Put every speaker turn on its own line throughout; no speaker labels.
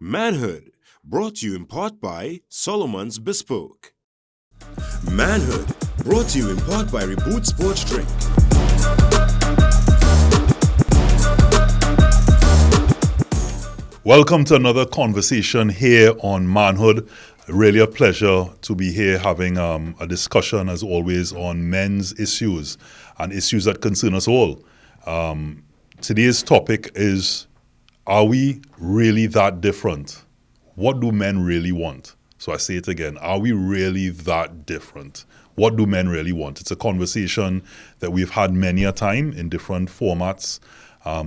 Manhood, brought to you in part by Solomon's Bespoke. Manhood, brought to you in part by Reboot Sports Drink.
Welcome to another conversation here on Manhood. Really a pleasure to be here having a discussion, as always, on men's issues and issues that concern us all. Today's topic is, are we really that different? What do men really want? So I say it again, are we really that different? What do men really want? It's a conversation that we've had many a time in different formats,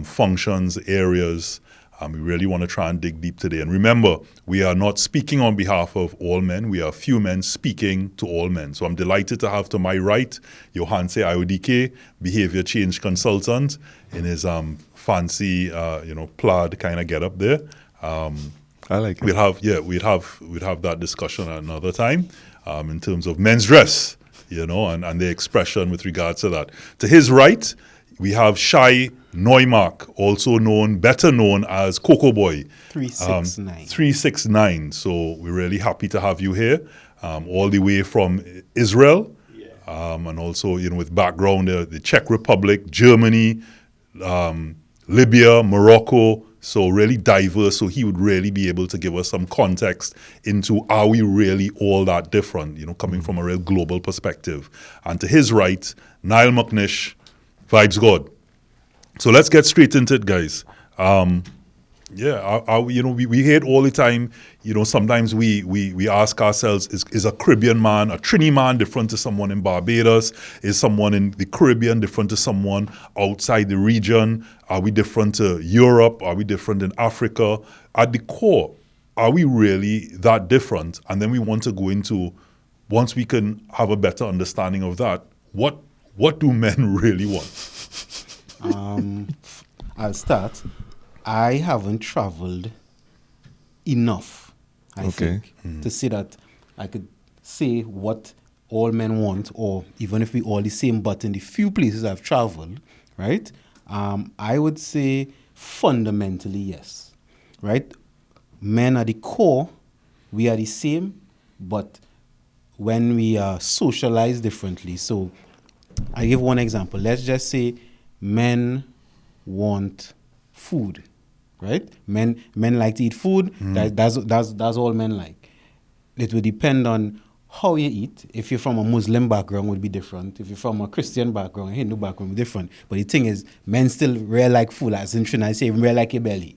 functions, areas. We really want to try and dig deep today. And remember, we are not speaking on behalf of all men. We are a few men speaking to all men. So I'm delighted to have to my right, Johanse Iodike, behavior change consultant, in his fancy, plaid kind of get up there.
I like it.
We'd have that discussion at another time in terms of men's dress, and the expression with regards to that. To his right, we have Shai Neumark, better known as Coco Boy.
369.
369. So we're really happy to have you here, all the way from Israel, and also with background the Czech Republic, Germany, Libya, Morocco. So really diverse. So he would really be able to give us some context into, are we really all that different? Coming from a real global perspective. And to his right, Niall McNish, Vibes God. So let's get straight into it, guys. We hear it all the time. Sometimes we ask ourselves, is a Caribbean man, a Trini man different to someone in Barbados? Is someone in the Caribbean different to someone outside the region? Are we different to Europe? Are we different in Africa? At the core, are we really that different? And then we want to go into, once we can have a better understanding of that, what do men really want?
I'll start. I haven't traveled enough, I think, to say that I could say what all men want, or even if we all the same, but in the few places I've traveled, right? I would say fundamentally yes, right? Men are the core, we are the same, but when we are socialized differently. So I give one example. Let's just say men want food, right? Men like to eat food. That's all men like. It will depend on how you eat. If you're from a Muslim background, it would be different. If you're from a Christian background, a Hindu background, it would be different. But the thing is, men still really like food. As in Trinidad, I say, really like your belly.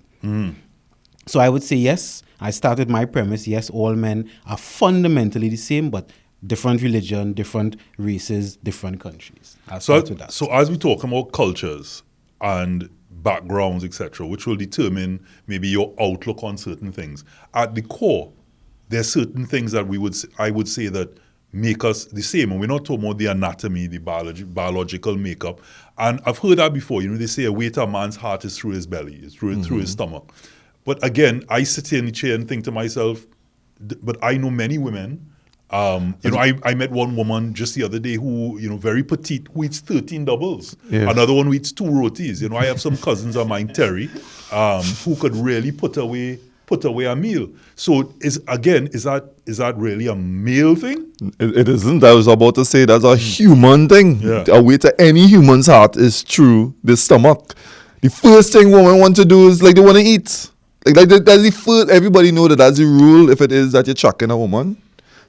So I would say yes. I started my premise. Yes, all men are fundamentally the same, but different religion, different races, different countries. I'll start with that.
So as we talk about cultures and backgrounds, etc., which will determine maybe your outlook on certain things, at the core, there are certain things that I would say that make us the same. And we're not talking about the anatomy, the biological makeup. And I've heard that before. They say a way to a man's heart is through his belly, it's through his stomach. But again, I sit here in the chair and think to myself, but I know many women. I met one woman just the other day who, very petite, who eats 13 doubles. Yeah. Another one who eats 2 rotis. I have some cousins of mine, Terry, who could really put away a meal. So is that really a male thing?
It isn't. I was about to say that's a human thing. Yeah. A way to any human's heart is through the stomach. The first thing women want to do is they want to eat. That's the first. Everybody know that's the rule. If it is that you're chucking a woman,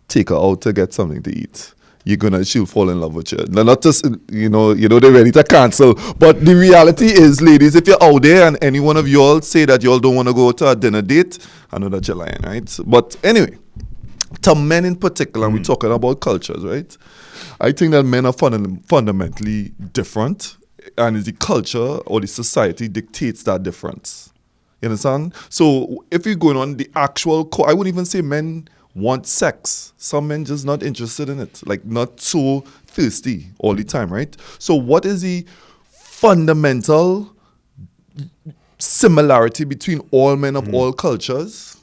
take her out to get something to eat. She'll fall in love with you. Now, not just, they're ready to cancel. But the reality is, ladies, if you're out there and any one of y'all say that y'all don't want to go to a dinner date, I know that you're lying, right? But anyway, to men in particular, we're talking about cultures, right? I think that men are fundamentally different, and the culture or the society dictates that difference. You understand? So if you're going on the actual I wouldn't even say men want sex. Some men just not interested in it, not so thirsty all the time, right? So what is the fundamental similarity between all men of all cultures?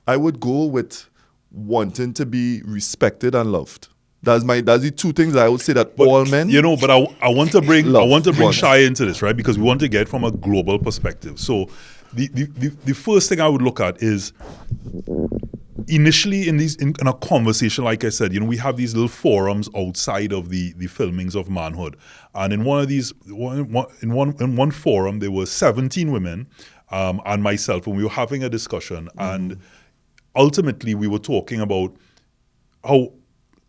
I would go with wanting to be respected and loved. That's the two things I would say that all men.
But I want to bring Shai into this, right? Because we want to get from a global perspective. So the first thing I would look at is initially in a conversation, like I said, we have these little forums outside of the filmings of Manhood, and in one of these, in one forum, there were 17 women and myself, and we were having a discussion, and ultimately we were talking about how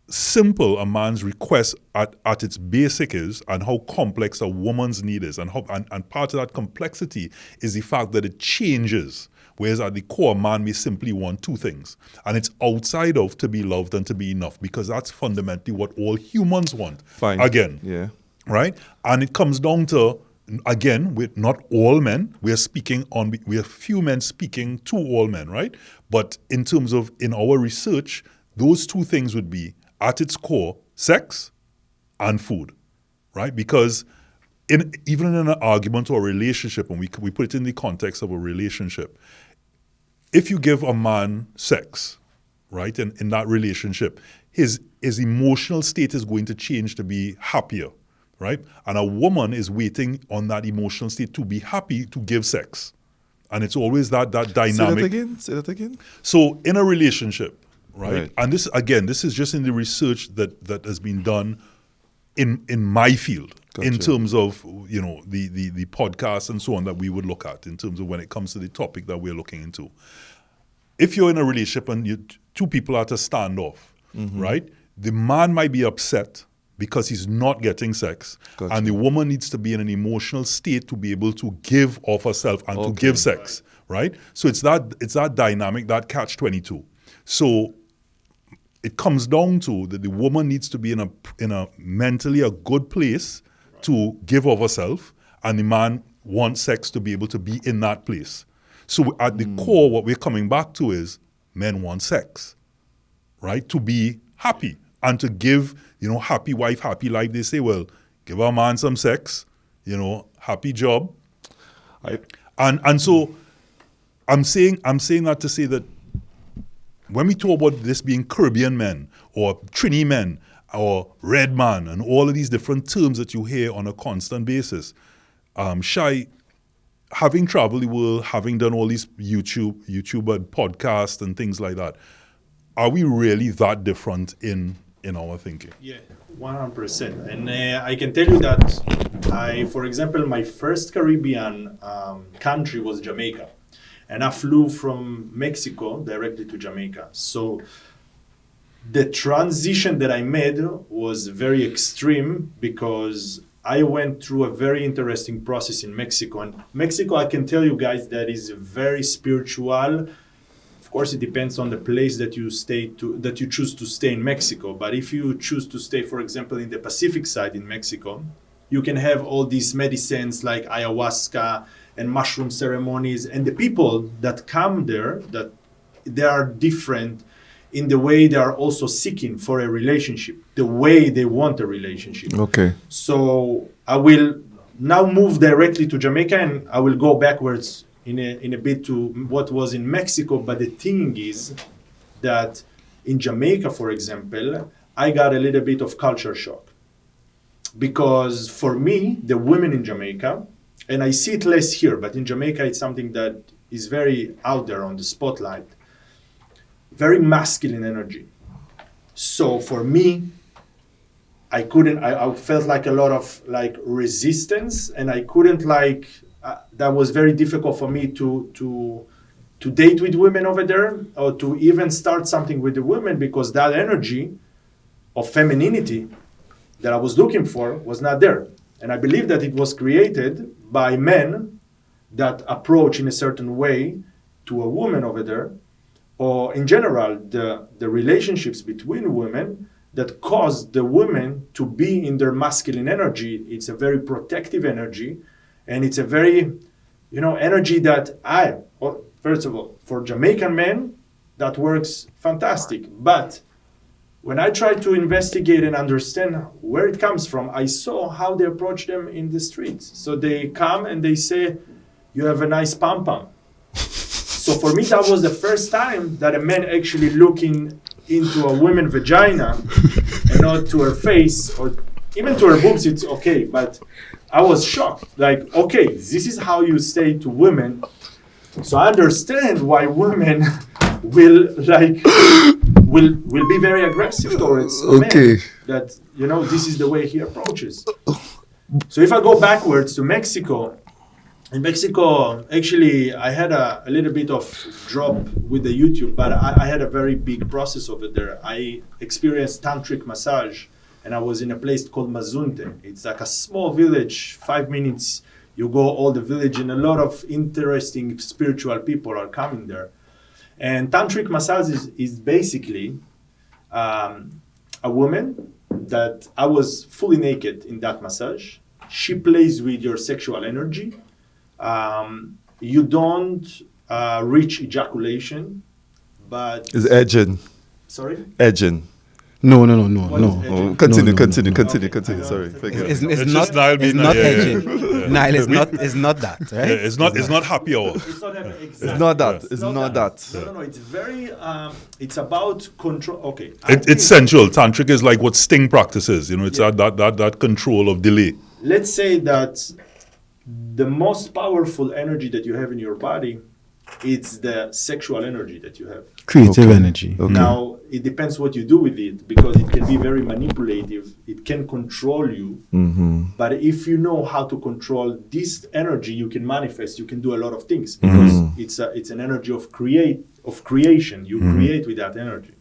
simple a man's request at its basic is, and how complex a woman's need is, and part of that complexity is the fact that it changes. Whereas at the core, man may simply want two things. And it's outside of to be loved and to be enough, because that's fundamentally what all humans want.
Fine.
Again.
Yeah.
Right? And it comes down to, again, with not all men. We are few men speaking to all men, right? But in terms of, in our research, those two things would be, at its core, sex and food, right? Because even in an argument or a relationship, and we put it in the context of a relationship, if you give a man sex, right, in that relationship, his emotional state is going to change to be happier, right? And a woman is waiting on that emotional state to be happy to give sex. And it's always that dynamic.
Say that again.
So in a relationship, right? And this is just in the research that has been done in my field. Gotcha. In terms of, the podcasts and so on that we would look at, in terms of when it comes to the topic that we're looking into. If you're in a relationship and two people are at a standoff, right? The man might be upset because he's not getting sex. Gotcha. And the woman needs to be in an emotional state to be able to give of herself and to give sex, right? So it's that dynamic, that catch-22. So it comes down to that the woman needs to be in a mentally a good place to give of herself, and the man wants sex to be able to be in that place. So at the core, what we're coming back to is men want sex, right? To be happy and to give, happy wife, happy life. They say, well, give our man some sex, happy job. And so I'm saying that to say that when we talk about this being Caribbean men or Trini men or red man and all of these different terms that you hear on a constant basis, Shai, having traveled the world, having done all these YouTube and podcasts and things like that, are we really that different in our thinking?
Yeah, 100%. And I can tell you that for example, my first Caribbean country was Jamaica. And I flew from Mexico directly to Jamaica. So the transition that I made was very extreme, because I went through a very interesting process in Mexico. And Mexico, I can tell you guys, that is very spiritual. Of course, it depends on the place that you choose to stay in Mexico. But if you choose to stay, for example, in the Pacific side in Mexico, you can have all these medicines like ayahuasca and mushroom ceremonies. And the people that come there, that they are different in the way they are also seeking for a relationship, the way they want a relationship.
Okay.
So I will now move directly to Jamaica, and I will go backwards in a bit to what was in Mexico. But the thing is that in Jamaica, for example, I got a little bit of culture shock. Because for me, the women in Jamaica, and I see it less here, but in Jamaica, it's something that is very out there on the spotlight. Very masculine energy. So for me, I felt like a lot of resistance, and I couldn't that was very difficult for me to date with women over there, or to even start something with the women, because that energy of femininity that I was looking for was not there. And I believe that it was created by men that approach in a certain way to a woman over there, or in general, the relationships between women that cause the women to be in their masculine energy. It's a very protective energy, and it's a very, energy that first of all, for Jamaican men, that works fantastic. But when I tried to investigate and understand where it comes from, I saw how they approach them in the streets. So they come and they say, "You have a nice pom-pom." So for me, that was the first time that a man actually looking into a woman's vagina and not to her face, or even to her boobs, it's okay. But I was shocked. Okay, this is how you say to women, So I understand why women will will be very aggressive towards a man. That, you know, this is the way he approaches. So if I go backwards to Mexico, in Mexico, actually, I had a little bit of drop with the YouTube, but I had a very big process over there. I experienced tantric massage, and I was in a place called Mazunte. It's like a small village, 5 minutes. You go all the village, and a lot of interesting spiritual people are coming there. And tantric massage is basically a woman that I was fully naked in that massage. She plays with your sexual energy. You don't reach ejaculation, but...
It's edging.
Sorry?
Edging.
No.
Oh, continue.
Okay.
Sorry.
It's
just
not.
Nile
It's
being
not
yeah,
edging. Nile is not. It's not that, right?
It's not happy hour.
It's not exactly.
It's not that. It's not that.
No. It's very. It's about control. Okay.
It's sensual. Tantric is like what Sting practices. You know, it's that control of delay.
Let's say that the most powerful energy that you have in your body, it's the sexual energy that you have.
Creative energy.
Okay.
Now, it depends what you do with it, because it can be very manipulative. It can control you.
Mm-hmm.
But if you know how to control this energy, you can manifest. You can do a lot of things, because it's an energy of creation. You create with that energy.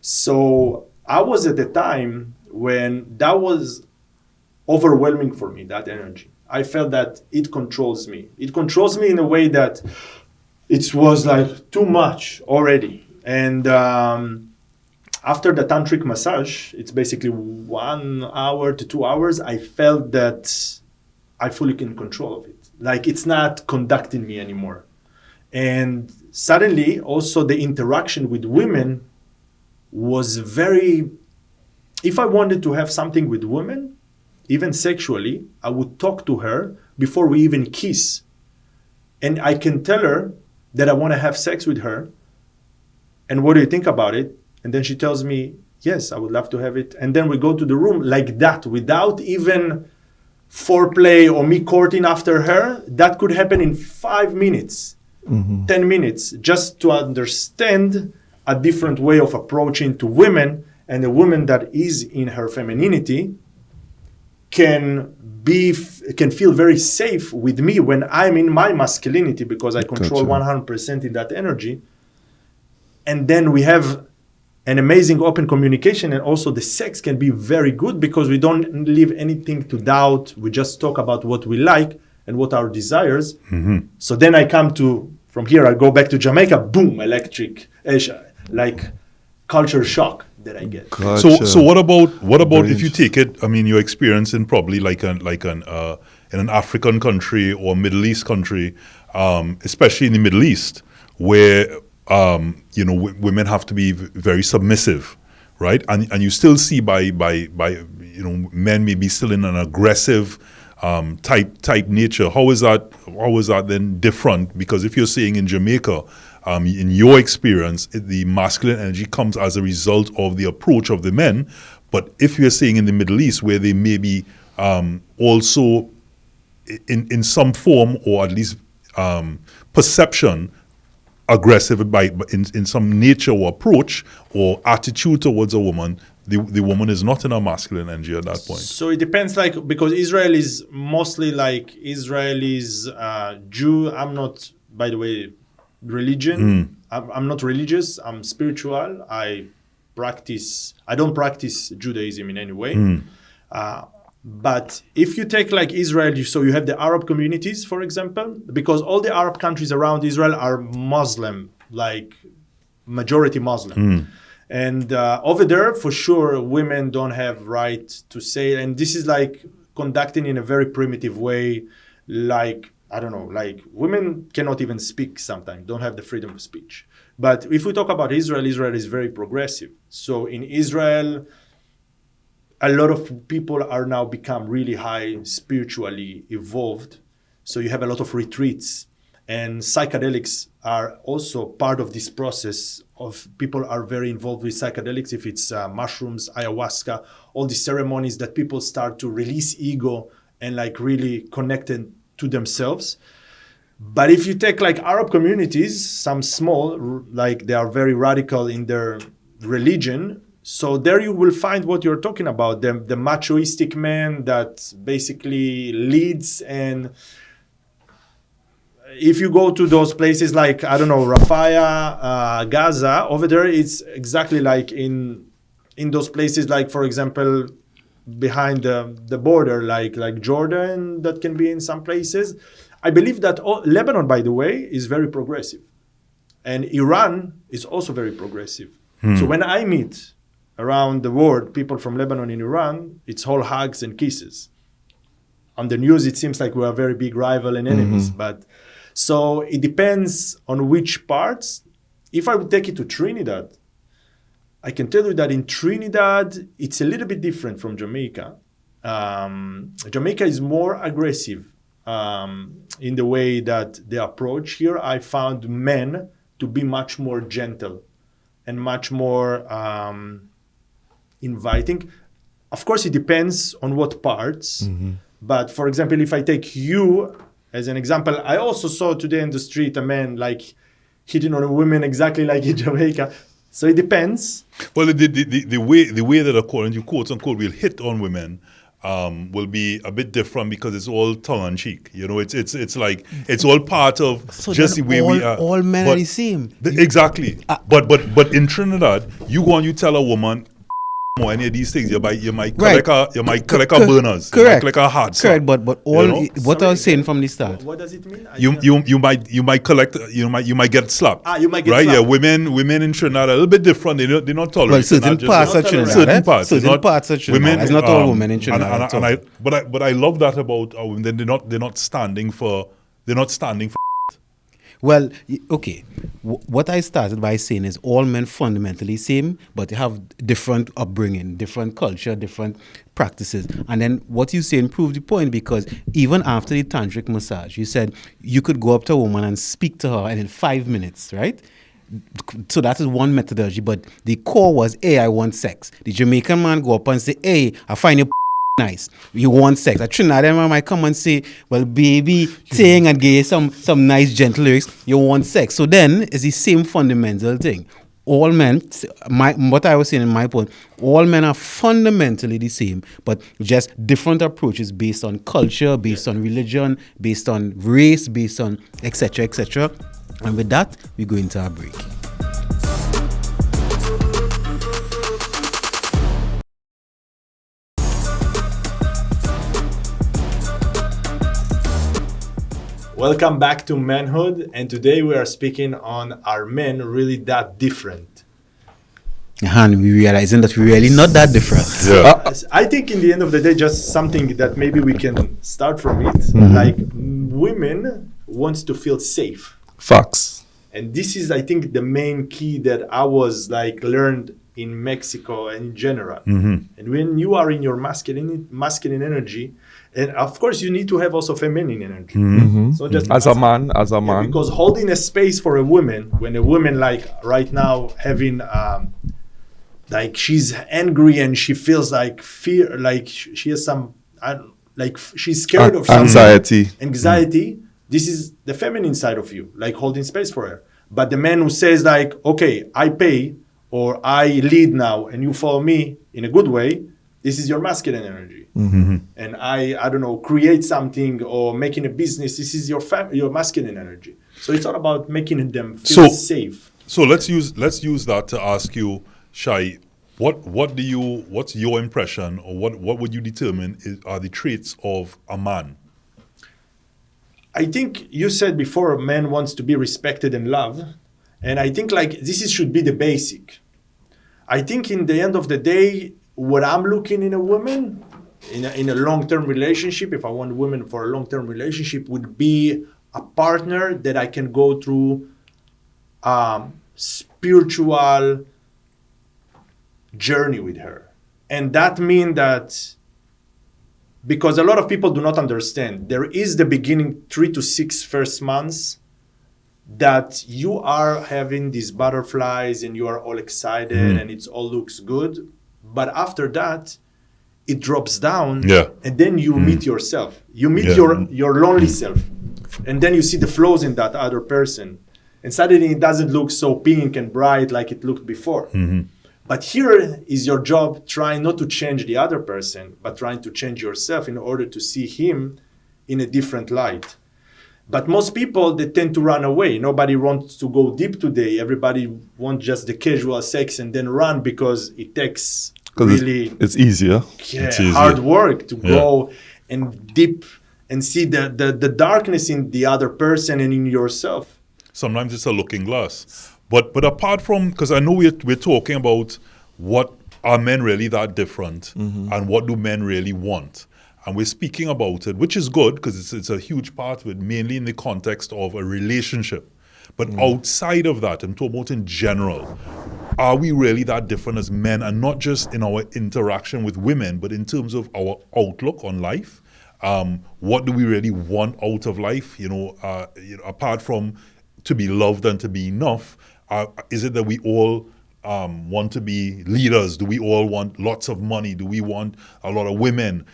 So I was at a time when that was overwhelming for me, that energy. I felt that it controls me. It controls me in a way that it was like too much already. And after the tantric massage, it's basically 1 hour to 2 hours, I felt that I fully in control of it. Like, it's not conducting me anymore. And suddenly also the interaction with women was very... If I wanted to have something with women, even sexually, I would talk to her before we even kiss. And I can tell her that I want to have sex with her. And what do you think about it? And then she tells me, yes, I would love to have it. And then we go to the room like that, without even foreplay or me courting after her. That could happen in 5 minutes, 10 minutes, just to understand a different way of approaching to women. And a woman that is in her femininity can feel very safe with me when I'm in my masculinity, because I control 100% in that energy. And then we have an amazing open communication, and also the sex can be very good because we don't leave anything to doubt. We just talk about what we like and what our desires. So then I come to, from here I go back to Jamaica, boom, electric, like culture shock that I get.
Gotcha. So what about if you take it? I mean, your experience in probably in an African country or Middle East country, especially in the Middle East, where women have to be very submissive, right? And you still see by men maybe still in an aggressive type nature. How is that then different? Because if you're saying in Jamaica, in your experience, the masculine energy comes as a result of the approach of the men. But if you're saying in the Middle East, where they may be also in some form, or at least perception, aggressive in some nature or approach or attitude towards a woman, the woman is not in a masculine energy at that point.
So it depends, like, because Israel is mostly like Israelis, Jew. I'm not, by the way, religion. I'm not religious. I'm spiritual. I don't practice Judaism in any way. But if you take like Israel, so you have the Arab communities, for example, because all the Arab countries around Israel are Muslim, like majority Muslim. And over there, for sure, women don't have right to say, and this is like conducting in a very primitive way, like, I don't know, like women cannot even speak sometimes, don't have the freedom of speech. But if we talk about Israel, Israel is very progressive. So in Israel, a lot of people are now become really high spiritually evolved. So you have a lot of retreats, and psychedelics are also part of this process of people are very involved with psychedelics. If it's mushrooms, ayahuasca, all these ceremonies that people start to release ego and like really connected to themselves. But if you take like Arab communities, some small, like they are very radical in their religion. So there you will find what you're talking about, the machoistic man that basically leads. And if you go to those places like, I don't know, Rafah, Gaza, over there, it's exactly like in those places, like, for example, behind the border, like Jordan, that can be in some places. I believe that Lebanon, by the way, is very progressive. And Iran is also very progressive. So when I meet around the world people from Lebanon and Iran, it's all hugs and kisses. On the news, it seems like we are very big rival and enemies. But so it depends on which parts. If I would take it to Trinidad, I can tell you that in Trinidad, it's a little bit different from Jamaica. Jamaica is more aggressive in the way that they approach. Here, I found men to be much more gentle and much more inviting. Of course, it depends on what parts. But for example, if I take you as an example, I also saw today in the street a man like hitting on a woman exactly like in Jamaica. So it depends.
Well, the way that according to quotes unquote will hit on women will be a bit different because it's all tongue in cheek. You know, it's like it's all part of
So
just the
then
way we are.
all men are the same.
Exactly. But in Trinidad, you go and you tell a woman or any of these things, you might collect a burners,
Correct.
collect a hard
Correct, but all
you know?
what I was saying from the start.
What does it mean?
You might collect, you might get slapped.
You might get
right?
slapped.
Yeah, women in Trinidad are a little bit different. They're not tolerant.
Well, certain parts of Trinidad.
Certain parts.
Certain parts of Trinidad. It's not all women in Trinidad.
But I love that about our women. They're not standing for.
Well, okay. What I started by saying is all men fundamentally same, but they have different upbringing, different culture, different practices. And then what you saying proved the point, because even after the tantric massage, you said you could go up to a woman and speak to her and in 5 minutes, right? So that is one methodology, but the core was, hey, I want sex. The Jamaican man go up and say, hey, I find you nice. You want sex. A Trinidad man might come and say, well, baby, thing, and give you some nice gentle lyrics. You want sex. So then it's the same fundamental thing. All men, what I was saying in my point, all men are fundamentally the same, but just different approaches based on culture, based on religion, based on race, based on etc., etc. And with that, we go into our break.
Welcome back to Manhood, and today we are speaking on, are men really that different?
And we realizing that we're really not that different.
Yeah.
I think in the end of the day, just something that maybe we can start from it. Like, women wants to feel safe.
Facts.
And this is, I think, the main key that I was like learned in Mexico and in general. And when you are in your masculine energy, and of course you need to have also feminine energy. So just
As a man.
because holding a space for a woman, when a woman like right now having like she's angry and she feels like fear, like she has some like she's scared of something. Anxiety. This is the feminine side of you, like holding space for her. But the man who says like, okay, I pay or I lead now and you follow me in a good way, this is your masculine energy. And I don't know, create something or making a business, this is your masculine energy. So it's all about making them feel safe.
So let's use that to ask you, Shai, what's your impression, or what would you determine are the traits of a man?
I think you said before, a man wants to be respected and loved. And I think like should be the basic. I think in the end of the day, what I'm looking in a woman, in a long-term relationship, if I want a woman for a long-term relationship, would be a partner that I can go through spiritual journey with her. And that means that, because a lot of people do not understand, there is the beginning 3 to 6 first months that you are having these butterflies and you are all excited and it all looks good. But after that, it drops down and then you meet yourself. You meet your lonely self. and then you see the flaws in that other person, and suddenly it doesn't look so pink and bright like it looked before. But here is your job, trying not to change the other person, but trying to change yourself in order to see him in a different light. But most people, they tend to run away. Nobody wants to go deep today. Everybody wants just the casual sex and then run because it takes really
it's easier.
hard work to go and deep and see the darkness in the other person and in yourself.
Sometimes it's a looking glass. But apart from, because I know we're talking about what are men really that different and what do men really want. And we're speaking about it, which is good because it's a huge part of it, mainly in the context of a relationship. But outside of that, I'm talking about in general, are we really that different as men? And not just in our interaction with women, but in terms of our outlook on life. What do we really want out of life? Apart from to be loved and to be enough, is it that we all want to be leaders? Do we all want lots of money? Do we want a lot of women?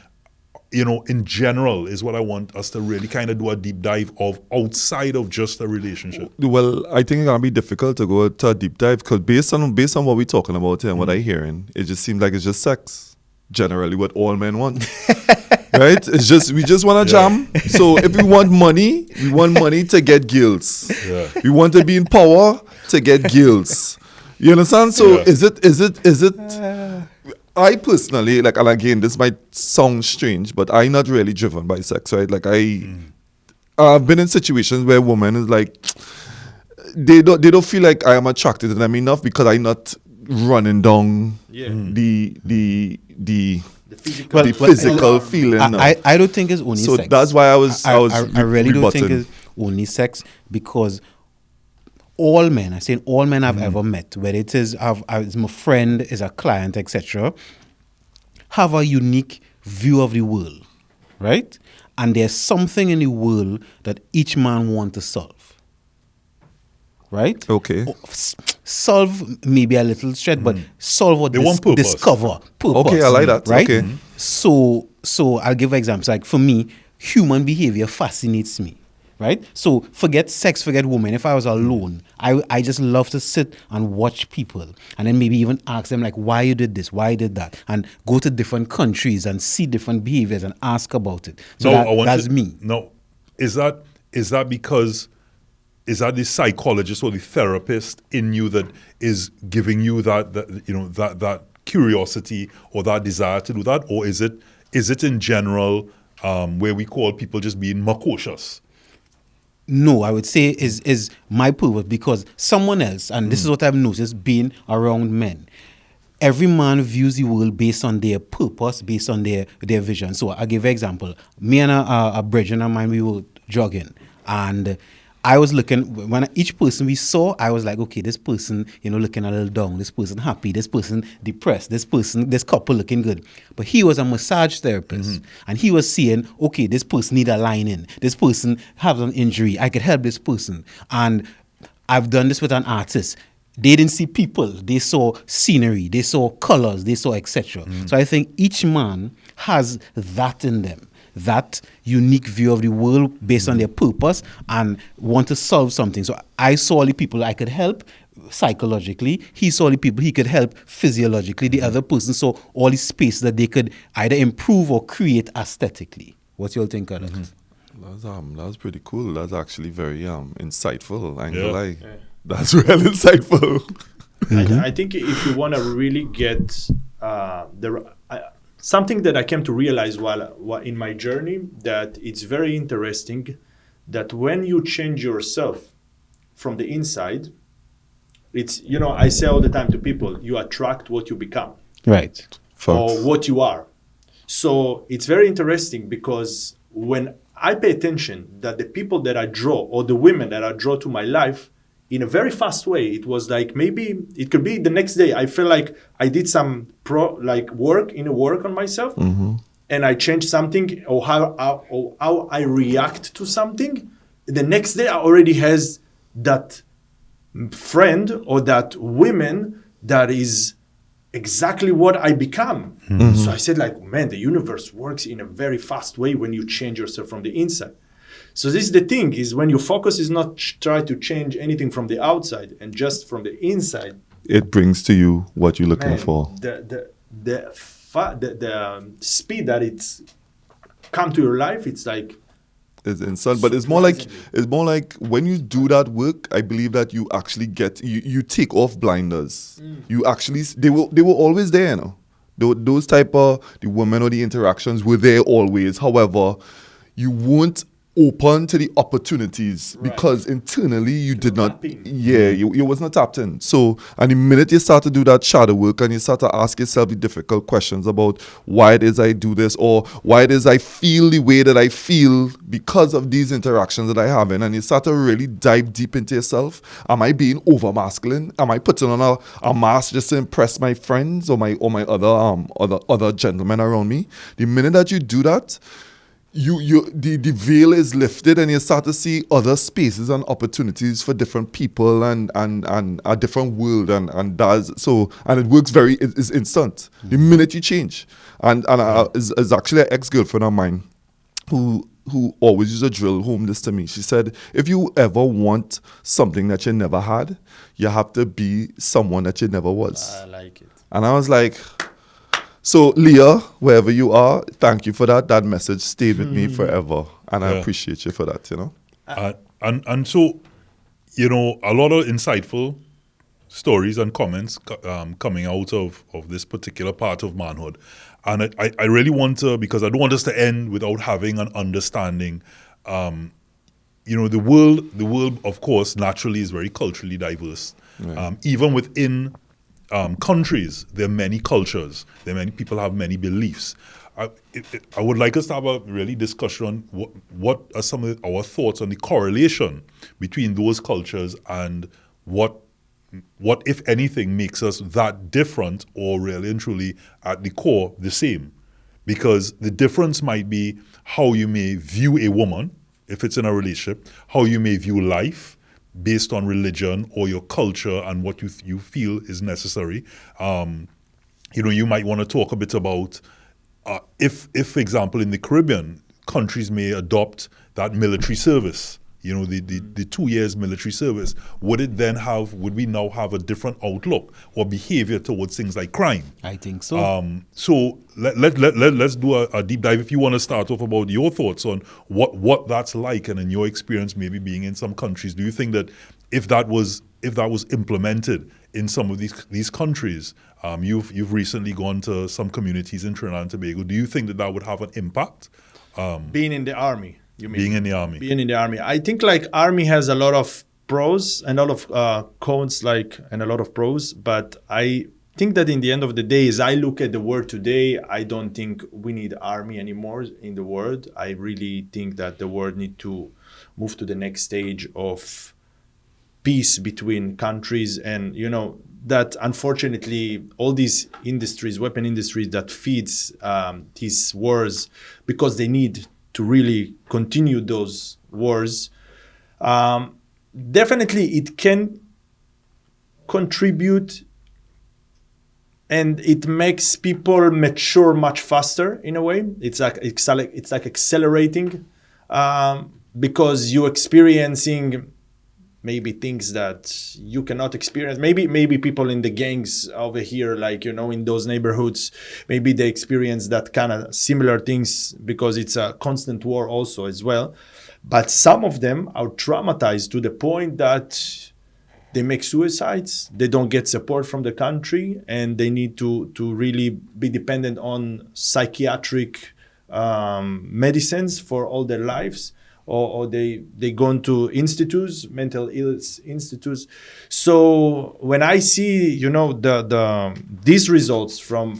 In general is what I want us to really kind of do a deep dive of outside of just a relationship.
Well, I think it's going to be difficult to go to a deep dive because based on what we're talking about here and what I'm hearing, it just seems like it's just sex, generally what all men want. Right? We just want to jam. So if we want money to get girls.
Yeah.
We want to be in power to get girls. You understand? So is it I personally, and again, this might sound strange, but I'm not really driven by sex, right? I've been in situations where women is like, they don't feel like I am attracted to them enough because I'm not running down the physical feeling.
I don't think it's only sex.
So that's why I
really don't think it's only sex because all men, I say all men I've ever met, whether it is my friend, is a client, etc., have a unique view of the world, right? And there's something in the world that each man wants to solve, right?
Okay.
Solve maybe a little stretch, but solve or discover purpose.
Okay, I like that.
Right?
Okay.
So I'll give examples. Like for me, human behavior fascinates me. Right? So forget sex, forget women. If I was alone, I just love to sit and watch people and then maybe even ask them like, why you did this, why you did that, and go to different countries and see different behaviors and ask about it. So that's me.
No, is that because is that the psychologist or the therapist in you that is giving you that curiosity or that desire to do that, or is it in general where we call people just being macocious?
No, I would say is my purpose because someone else, and this is what I've noticed being around men, every man views the world based on their purpose, based on their vision. So I'll give an example. Me and a brethren of mine, we were jogging, and I was looking, when each person we saw, I was like, okay, this person, looking a little down, this person happy, this person depressed, this couple looking good. But he was a massage therapist, and he was saying, okay, this person need a line in, this person has an injury, I could help this person. And I've done this with an artist. They didn't see people, they saw scenery, they saw colors, they saw etc. So I think each man has that in them, that unique view of the world based on their purpose and want to solve something. So I saw the people I could help psychologically. He saw the people he could help physiologically. The other person saw all the space that they could either improve or create aesthetically. What you all think of that?
That's pretty cool. That's actually very insightful. I ain't gonna lie. That's real insightful.
I think if you want to really get something that I came to realize while in my journey, that it's very interesting that when you change yourself from the inside, it's, I say all the time to people, you attract what you become.
Right.
Or what you are. So it's very interesting because when I pay attention that the people that I draw or the women that I draw to my life, in a very fast way, it was like maybe it could be the next day. I feel like I did some work on myself, and I changed something or how I react to something. The next day, I already has that friend or that woman that is exactly what I become. So I said, man, the universe works in a very fast way when you change yourself from the inside. So this is the thing, is when your focus is not try to change anything from the outside and just from the inside,
It brings to you what you're looking
man,
for.
the speed that it's come to your life, it's like
It's instant, but it's more like when you do that work, I believe that you actually you take off blinders. You actually they were always there, you know. Those type of the women or the interactions were there always. However, you weren't open to the opportunities because internally you did not. You was not tapped in. So, and the minute you start to do that shadow work and you start to ask yourself the difficult questions about why it is I do this or why it is I feel the way that I feel because of these interactions that I have in, and you start to really dive deep into yourself. Am I being over masculine? Am I putting on a mask just to impress my friends or my other gentlemen around me? The minute that you do that, the veil is lifted and you start to see other spaces and opportunities for different people and a different world and it works it's instant the minute you change and is actually an ex-girlfriend of mine who always used to drill home this to me. She said, if you ever want something that you never had, you have to be someone that you never was.
I like it.
And I was like, so, Leah, wherever you are, thank you for that. That message stayed with me forever. And I appreciate you for that, you know.
And so, you know, a lot of insightful stories and comments coming out of this particular part of manhood. And I really want to, because I don't want us to end without having an understanding. You know, the world, of course, naturally is very culturally diverse. Right. Even within countries, there are many cultures. There are many people have many beliefs. I would like us to have a really discussion on what are some of our thoughts on the correlation between those cultures and what if anything makes us that different or really and truly at the core the same. Because the difference might be how you may view a woman if it's in a relationship, how you may view life based on religion or your culture and what you feel is necessary. You know, you might want to talk a bit about if, for example, in the Caribbean, countries may adopt that military service, you know, the 2 years military service. Would we now have a different outlook or behavior towards things like crime?
I think so.
So let's do a deep dive. If you want to start off about your thoughts on what that's like, and in your experience, maybe being in some countries, do you think that if that was implemented in some of these countries, you've recently gone to some communities in Trinidad and Tobago, do you think that would have an impact?
Being in the army, you mean?
Being in the army.
Being in the army. I think like army has a lot of pros and a lot of cons, and a lot of pros, but I think that in the end of the day, as I look at the world today, I don't think we need army anymore in the world. I really think that the world need to move to the next stage of peace between countries, and you know that unfortunately all these industries, weapon industries, that feeds these wars because they need to really continue those wars. Definitely it can contribute, and it makes people mature much faster in a way. It's like accelerating because you're experiencing maybe things that you cannot experience. Maybe people in the gangs over here, like, you know, in those neighborhoods, maybe they experience that kind of similar things because it's a constant war also as well. But some of them are traumatized to the point that they make suicides. They don't get support from the country, and they need to really be dependent on psychiatric medicines for all their lives. Or they go into institutes, mental illness institutes. So when I see, you know, these results from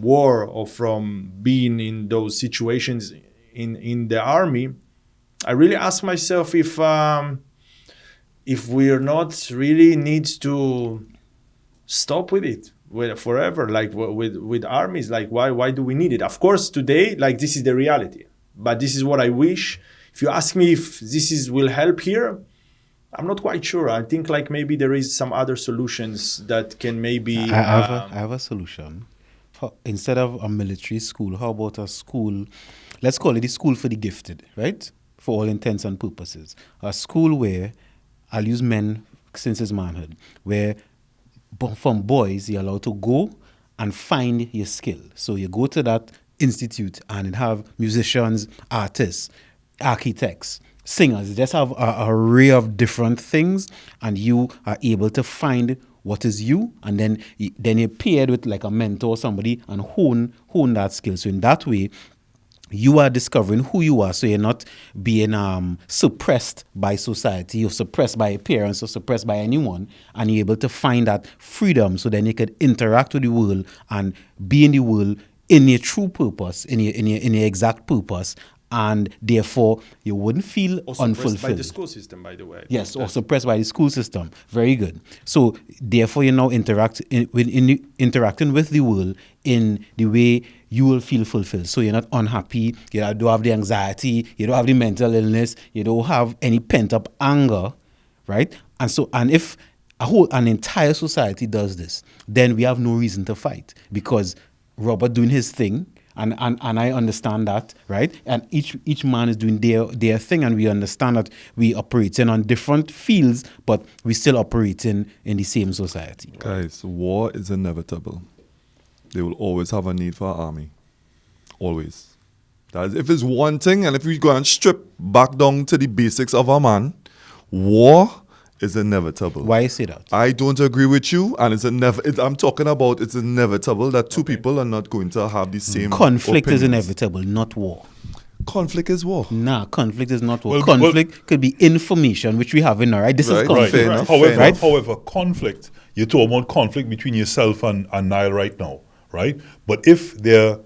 war or from being in those situations in the army, I really ask myself if we are not really need to stop with it forever, like with armies. Like why do we need it? Of course, today, like, this is the reality, but this is what I wish. If you ask me if this will help here, I'm not quite sure. I think like maybe there is some other solutions that can maybe...
I have a solution. Instead of a military school, how about a school, let's call it a school for the gifted, right? for all intents and purposes. A school where, I'll use men since it's manhood, where from boys you're allowed to go and find your skill. So you go to that institute and it have musicians, artists, architects, singers. Just have a array of different things, and you are able to find what is you, and then you're paired with like a mentor or somebody and hone that skill. So in that way, you are discovering who you are, so you're not being suppressed by society or suppressed by your parents or suppressed by anyone, and you're able to find that freedom, so then you could interact with the world and be in the world in your true purpose, in your exact purpose, and therefore you wouldn't feel unfulfilled.
By the school system, by the way.
Yes, or suppressed by the school system. Very good. So therefore you're now interacting with the world in the way you will feel fulfilled. So you're not unhappy, you don't have the anxiety, you don't have the mental illness, you don't have any pent-up anger, right? And if an entire society does this, then we have no reason to fight, because Robert doing his thing, and I understand that, right? And each man is doing their thing, and we understand that we operating on different fields, but we still operating in the same society.
Guys, war is inevitable. They will always have a need for an army. Always. That is, if it's one thing, and if we go and strip back down to the basics of a man, war is inevitable.
Why you say that?
I don't agree with you, and I'm talking about it's inevitable that two people are not going to have the same
Conflict
opinions.
is inevitable, not war.
Conflict is war.
Nah, conflict is not war. Conflict could be information, which we have in, all right? This is conflict.
Right. However, conflict, you're talking about conflict between yourself and Nile right now, right? But if there are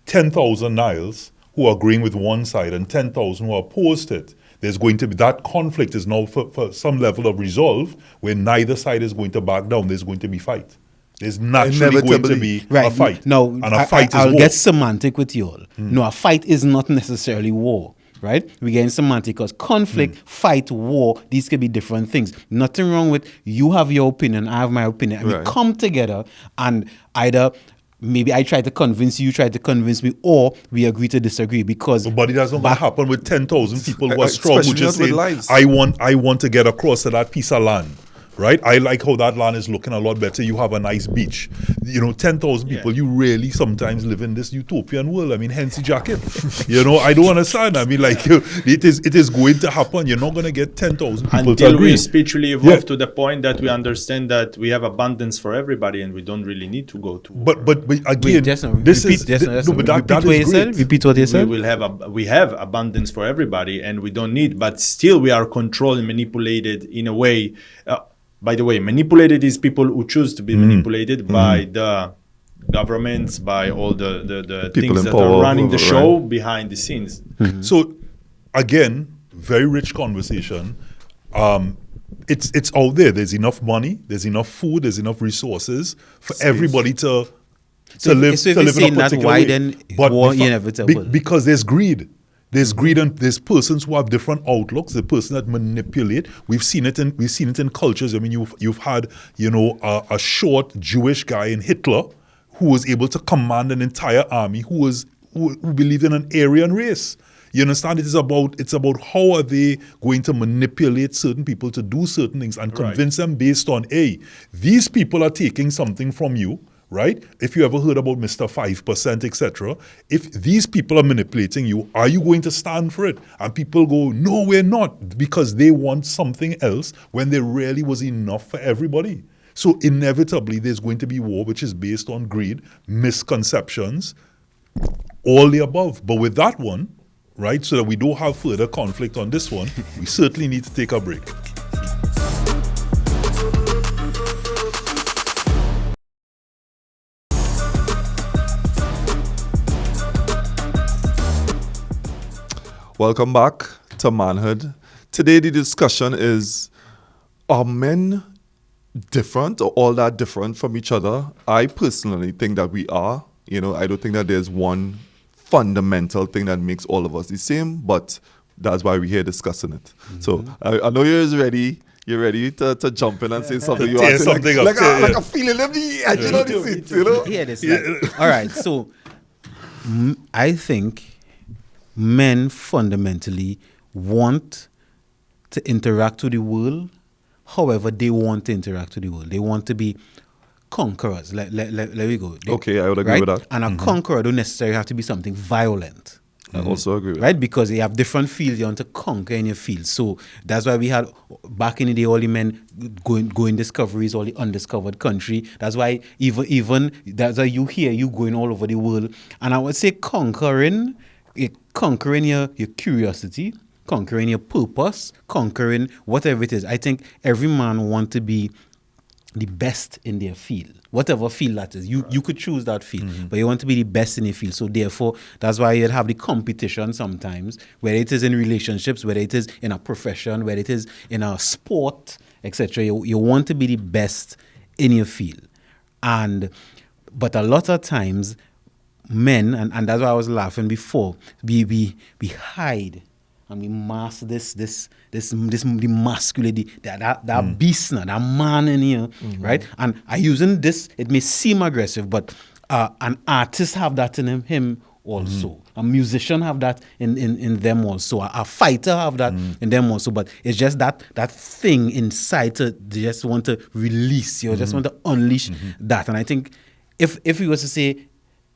10,000 Niles who are agreeing with one side and 10,000 who are opposed to it, there's going to be, that conflict is now for some level of resolve where neither side is going to back down. There's going to be fight. There's naturally going to be a fight.
No,
and a fight
I'll
is war.
get semantic with you all. No, a fight is not necessarily war, right? We're getting semantic because conflict, fight, war, these could be different things. Nothing wrong with you have your opinion, I have my opinion. And we come together and either maybe I try to convince you, try to convince me, or we agree to disagree, because...
But it doesn't happen with 10,000 people who are strong, who
especially
just
not
say,
with lives.
I want to get across to that piece of land. Right? I like how that land is looking a lot better. You have a nice beach. 10,000 people, you really sometimes live in this utopian world. I mean, hence the jacket. I don't understand. I mean, like, it is going to happen. You're not going to get 10,000 people
until
to agree.
we spiritually evolve to the point that we understand that we have abundance for everybody and we don't really need to go to war.
But again,
Repeat what you said.
We have abundance for everybody and we don't need, but still we are controlled and manipulated in a way. By the way, manipulated is people who choose to be manipulated by the governments, by all the things that are running the show behind the scenes.
So, again, very rich conversation. It's out there. There's enough money, there's enough food, there's enough resources for everybody to live in a particular way.
Then war inevitable?
Because there's greed. There's greed, and there's persons who have different outlooks. The person that manipulate. We've seen it in cultures. I mean, you've had a short Jewish guy in Hitler who was able to command an entire army who believed in an Aryan race. You understand? It's about how are they going to manipulate certain people to do certain things and convince them based on these people are taking something from you. Right? If you ever heard about Mr. 5%, etc., if these people are manipulating you, are you going to stand for it? And people go, no, we're not, because they want something else when there really was enough for everybody. So inevitably, there's going to be war, which is based on greed, misconceptions, all the above. But with that one, right, so that we don't have further conflict on this one, we certainly need to take a break.
Welcome back to Manhood. Today the discussion is, are men different or all that different from each other? I personally think that we are. I don't think that there's one fundamental thing that makes all of us the same, but that's why we're here discussing it. So I know you're ready. You're ready to jump in and say something. You are
something
like a feeling of the edge,
All right, so I think men fundamentally want to interact with the world however they want to interact with the world. They want to be conquerors. Let me go.
Okay, I would agree with that.
And a conqueror don't necessarily have to be something violent.
I also agree with
right? Because you have different fields you want to conquer in your field. So that's why we had, back in the day, all the men going discoveries, all the undiscovered country. That's why even that's why you going all over the world. And I would say conquering your curiosity, conquering your purpose, conquering whatever it is. I think every man want to be the best in their field, whatever field that is. You could choose that field, but you want to be the best in your field. So therefore, that's why you'd have the competition sometimes, whether it is in relationships, whether it is in a profession, whether it is in a sport, etc. You want to be the best in your field. But a lot of times, men, and that's why I was laughing before, we hide and we mask the masculinity, that beast now, that man in here, right? And I using this, it may seem aggressive, but an artist have that in him also. A musician have that in them also. A fighter have that in them also. But it's just that thing inside they just want to release. You just want to unleash that. And I think if we was to say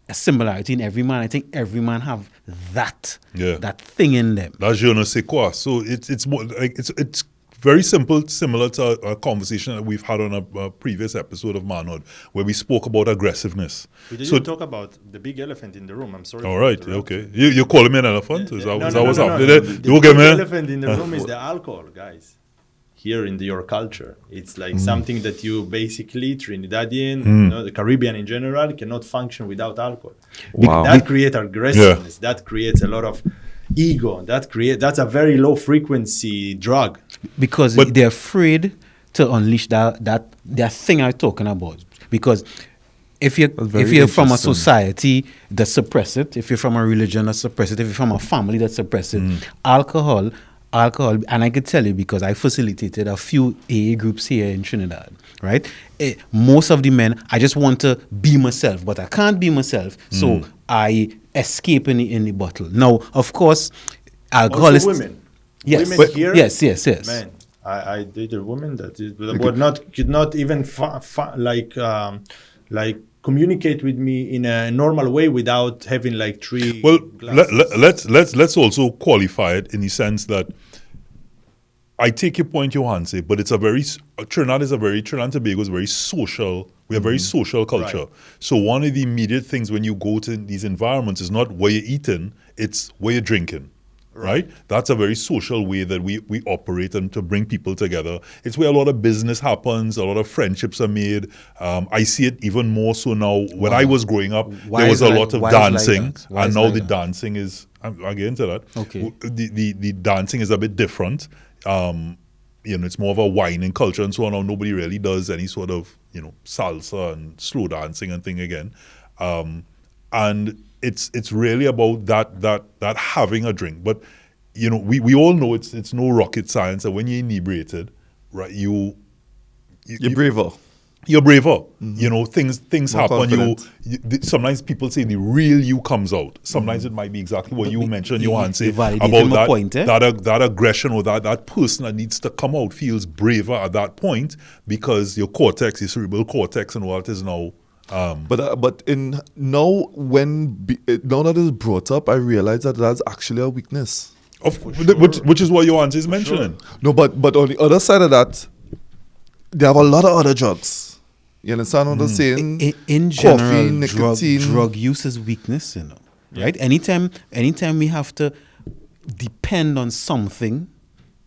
a similarity in every man, I think every man have that thing in them.
That's je ne sais quoi. So it's more like it's very simple, similar to a conversation that we've had on a previous episode of Manhood, where we spoke about aggressiveness.
We didn't talk about the big elephant in the room. I'm sorry.
All right, okay. You calling me an elephant? Is that what's up?
The big elephant in the room is the alcohol, guys. Here in your culture, it's like something that you basically, Trinidadian, the Caribbean in general, cannot function without alcohol.
Wow.
That creates aggressiveness. That creates a lot of ego. That's a very low frequency drug.
Because they're afraid to unleash that thing I'm talking about. Because if you're from a society that suppress it, if you're from a religion that suppress it, if you're from a family that suppress it, alcohol, and I could tell you because I facilitated a few AA groups here in Trinidad, right? Most of the men, I just want to be myself, but I can't be myself, so I escape in the bottle. Now, of course, alcohol
also
is...
women.
Yes.
Women here?
Yes.
Man, I dated a woman that could not even communicate with me in a normal way without having like three.
Well, let's also qualify it in the sense that I take your point, Johanse, but it's Trinidad and Tobago is very social. We have very social culture.
Right.
So one of the immediate things when you go to these environments is not where you're eating, it's where you're drinking. Right? That's a very social way that we operate and to bring people together. It's where a lot of business happens, a lot of friendships are made. I see it even more so now. When I was growing up, there was a lot of dancing, and now the dancing is, I'll get into that.
Okay.
The dancing is a bit different. It's more of a whining culture and so on. Now nobody really does any sort of, salsa and slow dancing and thing again. And it's really about that having a drink. But we all know it's no rocket science that when you're inebriated, right, you're
braver.
You're braver. Things
More
happen.
confident.
Sometimes people say the real you comes out. Sometimes it might be exactly what you mentioned, Johanse,
validating my
about
point,
that aggression or that person that needs to come out feels braver at that point because your cortex, your cerebral cortex and all that is now.
But now that it's brought up, I realize that that's actually a weakness.
Which is what Johanse is mentioning.
Sure. No, but on the other side of that, they have a lot of other drugs. You understand what I'm saying?
In
Coffee,
general,
nicotine.
drug use is weakness, right? Anytime we have to depend on something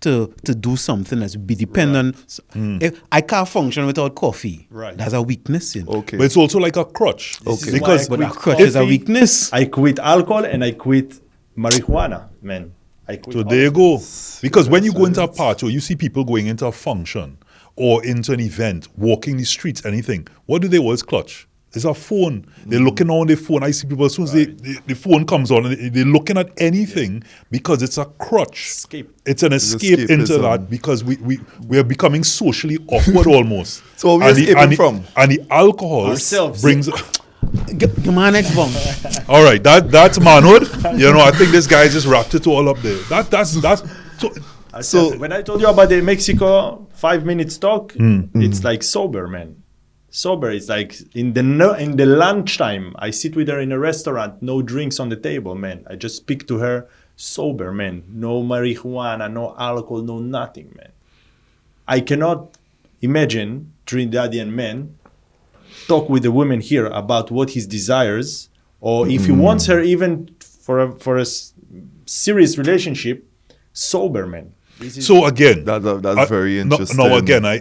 to do something that's be dependent on. If I can't function without coffee.
Right.
That's a weakness,
Okay.
But it's also like a crutch.
Because
But a crutch is a weakness.
I quit alcohol and I quit marijuana, man. I quit.
So there you go. Because when you go into a party or you see people going into a function or into an event, walking the streets, anything, what do they always clutch? It's a phone. They're looking on their phone. I see people as soon as the phone comes on, and they're looking at anything because it's a crutch.
Escape.
It's an escape into that because we are becoming socially awkward almost.
So where are we escaping from?
And the alcohol
Ourselves.
brings...
Come on, next one.
All right, that's manhood. I think this guy just wrapped it all up there.
So
when I told you about the Mexico 5 minutes talk, it's like sober, man. Sober. It's like in the lunchtime, I sit with her in a restaurant, no drinks on the table, man. I just speak to her sober, man. No marijuana, no alcohol, no nothing, man. I cannot imagine Trinidadian men talk with a woman here about what his desires, or if he wants her even for a serious relationship, sober, man.
So again,
that's very interesting.
Now again, I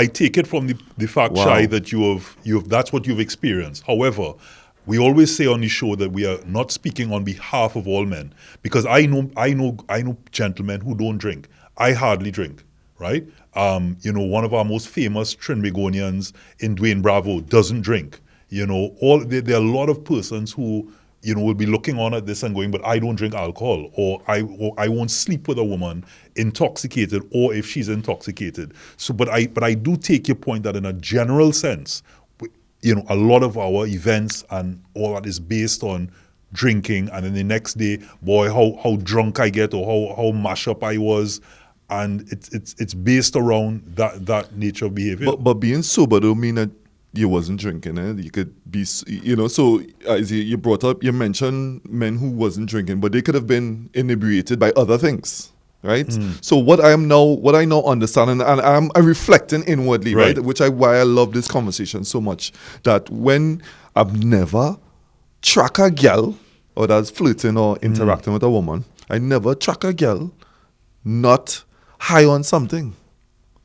take it from the fact, Shai, that you have that's what you've experienced. However, we always say on the show that we are not speaking on behalf of all men, because I know gentlemen who don't drink. I hardly drink, right? One of our most famous Trinbagonians in Dwayne Bravo doesn't drink. There are a lot of persons who will be looking on at this and going, but I don't drink alcohol, or I won't sleep with a woman intoxicated, or if she's intoxicated. So, but I do take your point that in a general sense, a lot of our events and all that is based on drinking, and then the next day, boy, how drunk I get, or how mashed up I was, and it's based around that nature of behavior.
But being sober don't mean that you wasn't drinking, eh? You could be, so as you brought up, you mentioned men who wasn't drinking, but they could have been inebriated by other things, right? So what I now understand, and I'm reflecting inwardly, right? Why I love this conversation so much, that when I've never track a girl, or that's flirting or interacting with a woman, I never track a girl not high on something.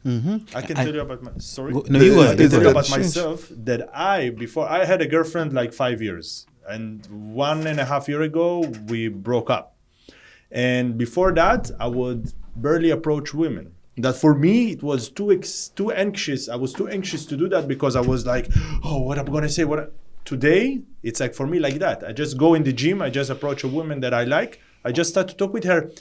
I can tell you about my story.
No, you
I can tell you about
change.
myself that before I had a girlfriend like 5 years, and 1.5 years ago we broke up. And before that, I would barely approach women. That for me it was too anxious. I was too anxious to do that because I was like, oh, what I'm gonna say. Today it's like for me like that. I just go in the gym. I just approach a woman that I like. I just start to talk with her.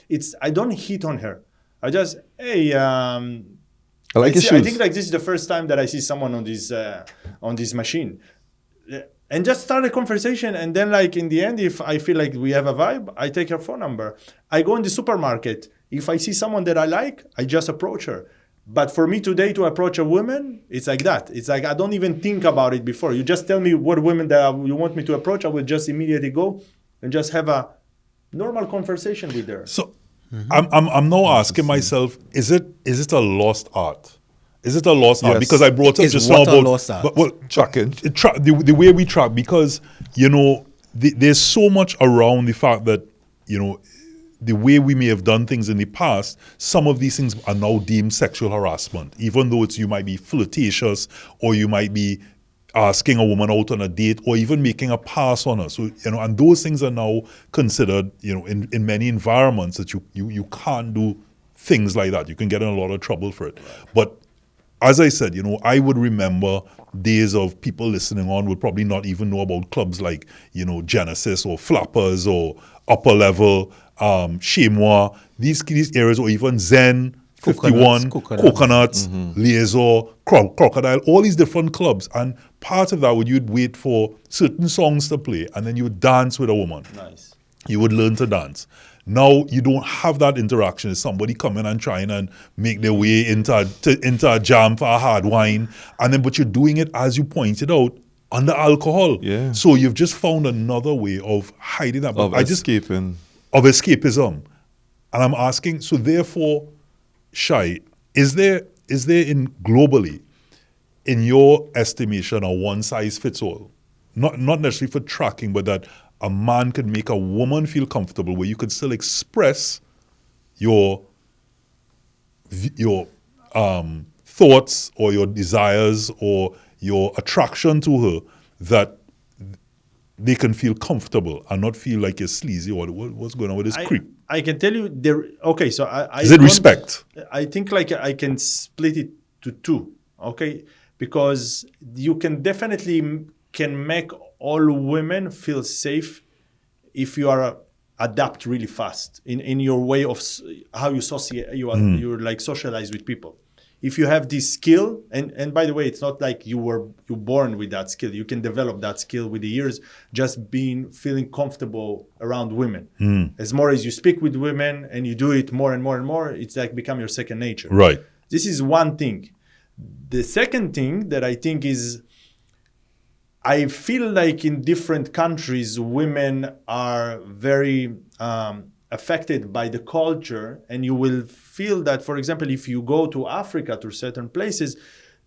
I don't hit on her. I just
I like your shoes.
I think like this is the first time that I see someone on this machine, and just start a conversation. And then like in the end, if I feel like we have a vibe, I take her phone number. I go in the supermarket. If I see someone that I like, I just approach her. But for me today to approach a woman, it's like that. It's like I don't even think about it before. You just tell me what women that you want me to approach. I will just immediately go and just have a normal conversation with her.
So I'm now asking myself, is it a lost art? Is it a lost art?
Yes.
Because I brought up
Is
just
what
now
a
about
lost art?
Tracking.
the way we track, because there's so much around the fact that the way we may have done things in the past, some of these things are now deemed sexual harassment, even though you might be flirtatious, or you might be asking a woman out on a date, or even making a pass on her. So, and those things are now considered, in many environments that you can't do things like that. You can get in a lot of trouble for it. But as I said, I would remember days of people listening on would probably not even know about clubs like, Genesis or Flappers or Upper Level, Chemois, these areas, or even Zen, 51, Coconuts, Liaison, Crocodile, all these different clubs. And part of that, you'd wait for certain songs to play, and then you would dance with a woman.
Nice.
You would learn to dance. Now you don't have that interaction. It's somebody coming and trying and make their way into a jam for a hard wine, but you're doing it, as you pointed out, under alcohol.
Yeah.
So you've just found another way of hiding that.
Escaping.
Of escapism. And I'm asking, so therefore, Shai, is there globally, in your estimation, a one size fits all? Not necessarily for tracking, but that a man could make a woman feel comfortable where you could still express your thoughts or your desires or your attraction to her, that they can feel comfortable and not feel like you're sleazy or what's going on with this creep.
I can tell you there. Okay, so
is it respect?
I think like I can split it to two. Okay, because you can definitely can make all women feel safe if you are adapt really fast in your way of how you socialize with people. if you have this skill, and by the way, it's not like you born with that skill. You can develop that skill with the years, just feeling comfortable around women. As more as you speak with women and you do it more and more and more, it's like become your second nature.
Right.
This is one thing. The second thing that I think is, I feel like in different countries, women are very affected by the culture, and you will feel that, for example, if you go to Africa, to certain places,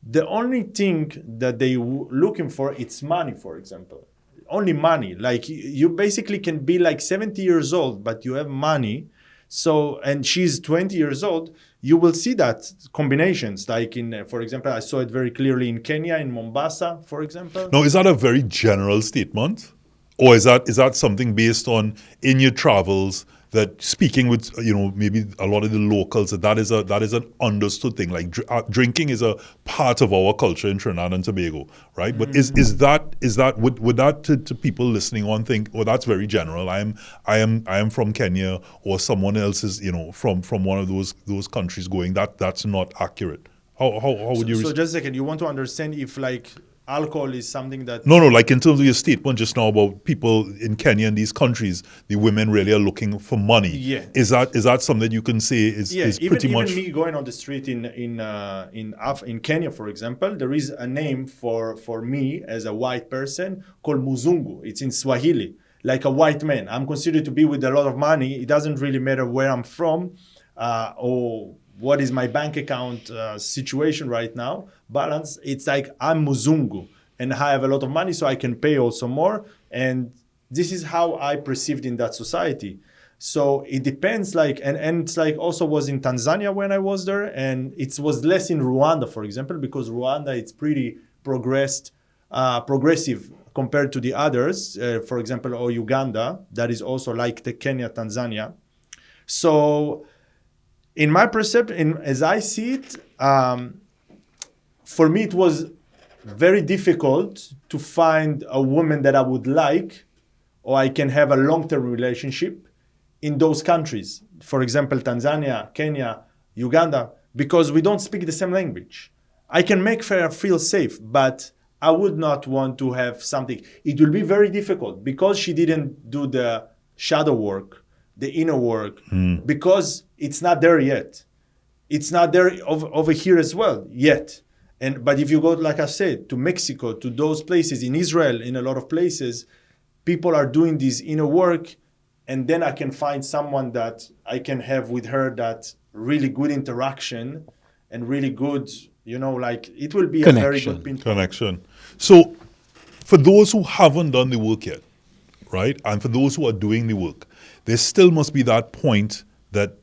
the only thing that they looking for, it's money, for example. Only money. Like you basically can be like 70 years old, but you have money. So, and she's 20 years old, you will see that combinations. Like in, for example, I saw it very clearly in Kenya, in Mombasa, for example.
Now, is that a very general statement? Or is that something based on, in your travels, that speaking with, maybe a lot of the locals, that is an understood thing? Like drinking is a part of our culture in Trinidad and Tobago, right? But is that would that to people listening on think, oh, that's very general. I am from Kenya, or someone else is from one of those countries going, that's not accurate. How would you?
So just a second, you want to understand if like alcohol is something that...
No, like in terms of your statement just now about people in Kenya and these countries, the women really are looking for money.
Yeah.
Is that something that you can say is pretty much...
Even me going on the street in Kenya, for example, there is a name for me as a white person called Muzungu. It's in Swahili, like a white man. I'm considered to be with a lot of money. It doesn't really matter where I'm from or what is my bank account situation right now, balance. It's like I'm Muzungu and I have a lot of money, so I can pay also more. And this is how I perceived in that society. So it depends, like, and it's like also was in Tanzania when I was there, and it was less in Rwanda, for example, because Rwanda, it's pretty progressive compared to the others, for example, or Uganda, that is also like the Kenya, Tanzania. So in my perception, as I see it, for me, it was very difficult to find a woman that I would like, or I can have a long-term relationship in those countries. For example, Tanzania, Kenya, Uganda, because we don't speak the same language. I can make her feel safe, but I would not want to have something. It will be very difficult because she didn't do the shadow work, the inner work, because it's not there yet. It's not there over here as well yet. But if you go, like I said, to Mexico, to those places, in Israel, in a lot of places, people are doing this inner work, and then I can find someone that I can have with her that really good interaction and really good, like it will be
Connection.
a very good pin.
Connection. So for those who haven't done the work yet, right, and for those who are doing the work, there still must be that point that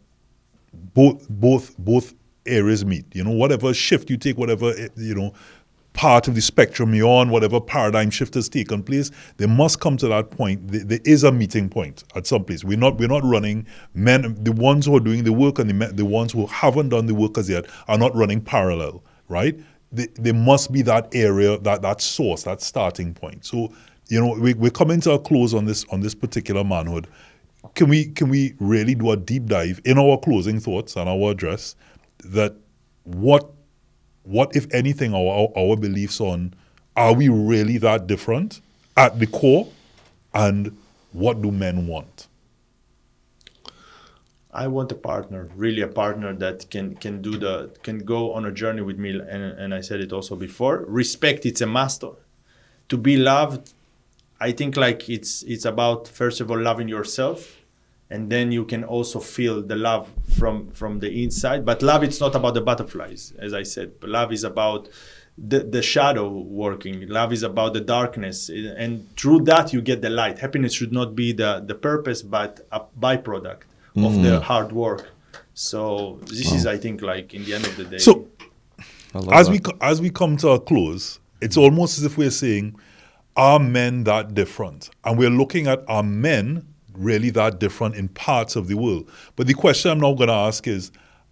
both areas meet. Whatever shift you take, whatever part of the spectrum you're on, whatever paradigm shift has taken place, they must come to that point. There is a meeting point at some place. We're not running, men, the ones who are doing the work and the ones who haven't done the work as yet are not running parallel, right? There must be that area, that source, that starting point. So, we're coming to a close on this particular manhood. Can we really do a deep dive in our closing thoughts and our address that what if anything our beliefs on, are we really that different at the core, and what do men want?
I want a partner, really a partner that can go on a journey with me, and I said it also before. Respect, it's a must. To be loved, I think like it's about, first of all, loving yourself, and then you can also feel the love from the inside. But love, it's not about the butterflies, as I said. Love is about the shadow working. Love is about the darkness, and through that you get the light. Happiness should not be the purpose, but a byproduct of the hard work. So this is, I think, like in the end of the day.
So as we come to a close, it's almost as if we're saying, are men that different? And we're looking at, are men really that different in parts of the world? But the question I'm now going to ask is,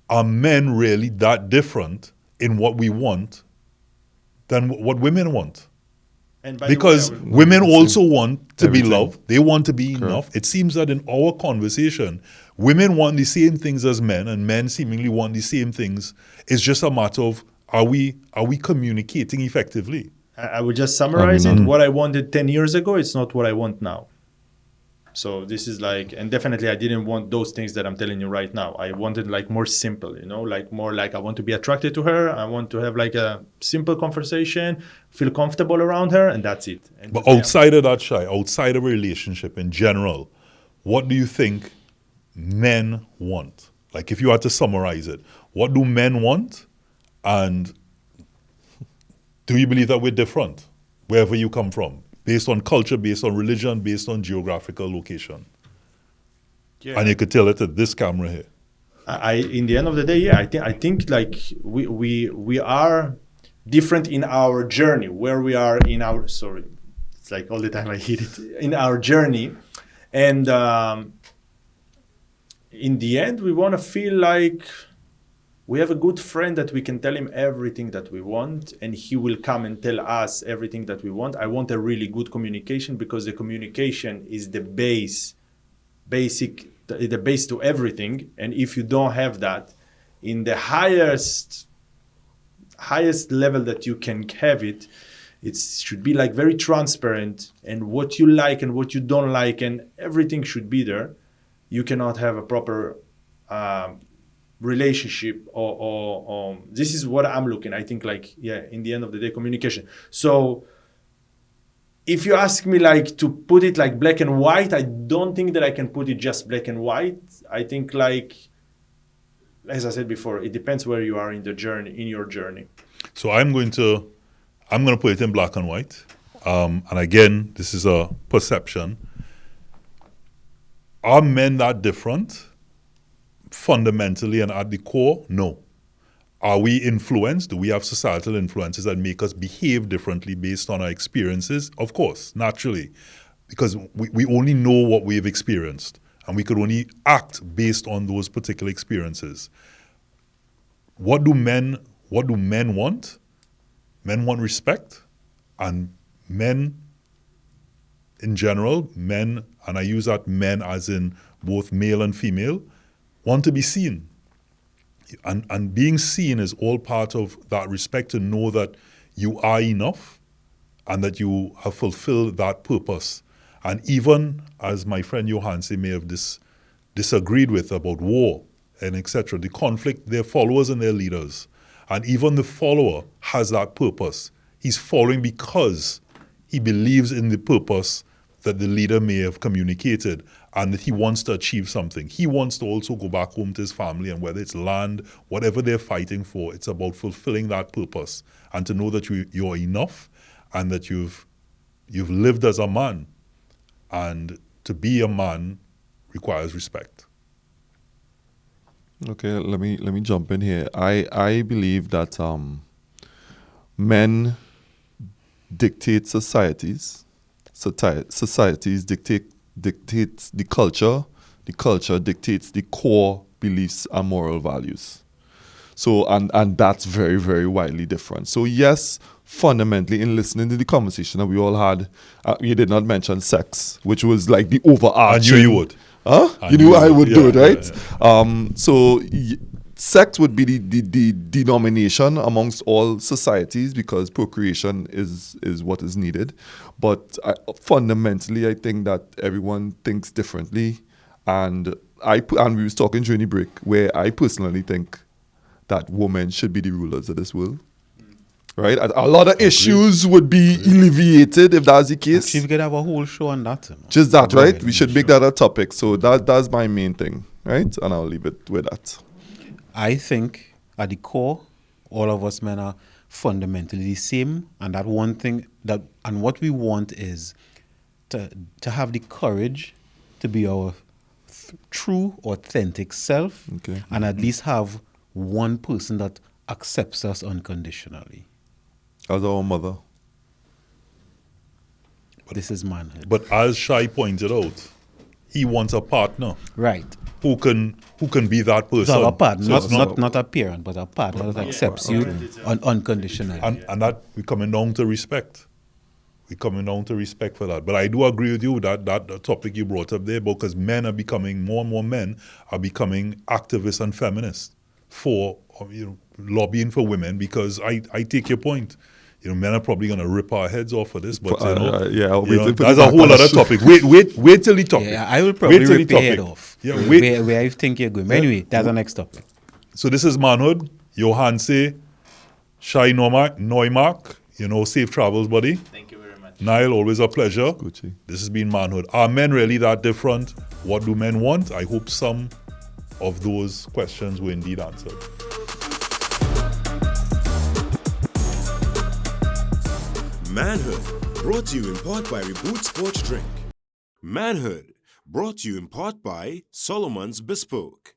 are men really that different in what we want than what women want?
And by
Because
the way,
women also want to be
Everything.
loved. They want to be enough. It seems that in our conversation, women want the same things as men, and men seemingly want the same things. It's just a matter of are we communicating effectively?
I will just summarize
I mean,
it. What I wanted 10 years ago, it's not what I want now. So this is like, and definitely I didn't want those things that I'm telling you right now. I wanted like more simple, like more like I want to be attracted to her. I want to have like a simple conversation, feel comfortable around her, and that's it. And
But outside of that, Shai, outside of a relationship in general, what do you think men want? Like if you had to summarize it, what do men want? And do you believe that we're different wherever you come from? Based on culture, based on religion, based on geographical location.
Yeah.
And you could tell it at this camera here.
In the end of the day, yeah, I think like we are different in our journey, where we are in our, sorry, it's like all the time I hit it, in our journey. And in the end, we want to feel like we have a good friend that we can tell him everything that we want, and he will come and tell us everything that we want. I want a really good communication, because the communication is the base to everything. And if you don't have that in the highest level that you can have it, it should be like very transparent, and what you like and what you don't like, and everything should be there. You cannot have a proper relationship or this is what I'm looking. I think like, yeah, in the end of the day, communication. So if you ask me like to put it like black and white, I don't think that I can put it just black and white. I think like, as I said before, it depends where you are in your journey.
So I'm going to put it in black and white. And again, this is a perception. Are men that different? Fundamentally and at the core, no. Are we influenced? Do we have societal influences that make us behave differently based on our experiences? Of course, naturally, because we only know what we've experienced, and we could only act based on those particular experiences. What do men want? Men want respect, and men in general, men, and I use that men as in both male and female, want to be seen. And being seen is all part of that respect, to know that you are enough and that you have fulfilled that purpose. And even as my friend Johansi may have disagreed with about war and etc., the conflict, their followers and their leaders. And even the follower has that purpose. He's following because he believes in the purpose that the leader may have communicated, and that he wants to achieve something. He wants to also go back home to his family, and whether it's land, whatever they're fighting for, it's about fulfilling that purpose, and to know that you're enough, and that you've lived as a man, and to be a man requires respect.
Okay, let me jump in here. I believe that men dictate societies. Societies dictate the culture dictates the core beliefs and moral values. So and that's very, very widely different. So yes, fundamentally, in listening to the conversation that we all had, you did not mention sex, which was like the overarching.
I knew you would.
Huh? You knew I would do it, right? Yeah. Sex would be the denomination amongst all societies, because procreation is what is needed. But fundamentally, I think that everyone thinks differently. And we was talking during the break, where I personally think that women should be the rulers of this world. Right? A lot of issues would be alleviated if that's the case.
Actually, we could have a whole show on that.
Just that, right? We should make that a topic. So that's my main thing, right? And I'll leave it with that.
I think at the core, all of us men are fundamentally the same, and that one thing and what we want is to have the courage to be our true, authentic self,
Okay.
and at least have one person that accepts us unconditionally.
As our mother.
This is manhood.
But as Shai pointed out, he wants a partner.
Right.
Who can be that person.
So a partner,
So it's
not a parent, but a partner that accepts you unconditionally.
and that we're coming down to respect. We're coming down to respect for that. But I do agree with you that the topic you brought up there, because men are becoming, more and more men are becoming activists and feminists for, lobbying for women, because I take your point. Men are probably going to rip our heads off for this, but that's a whole other topic. Wait till the topic.
Yeah, I will probably rip your head off. Yeah, where I think you're going. But anyway, that's the next topic. So
this is Manhood. Johanse, Shai Neumark, safe travels, buddy.
Thank you very much.
Niall, always a pleasure.
Gucci.
This has been Manhood. Are men really that different? What do men want? I hope some of those questions were indeed answered.
Manhood, brought to you in part by Reboot Sports Drink. Manhood, brought to you in part by Solomon's Bespoke.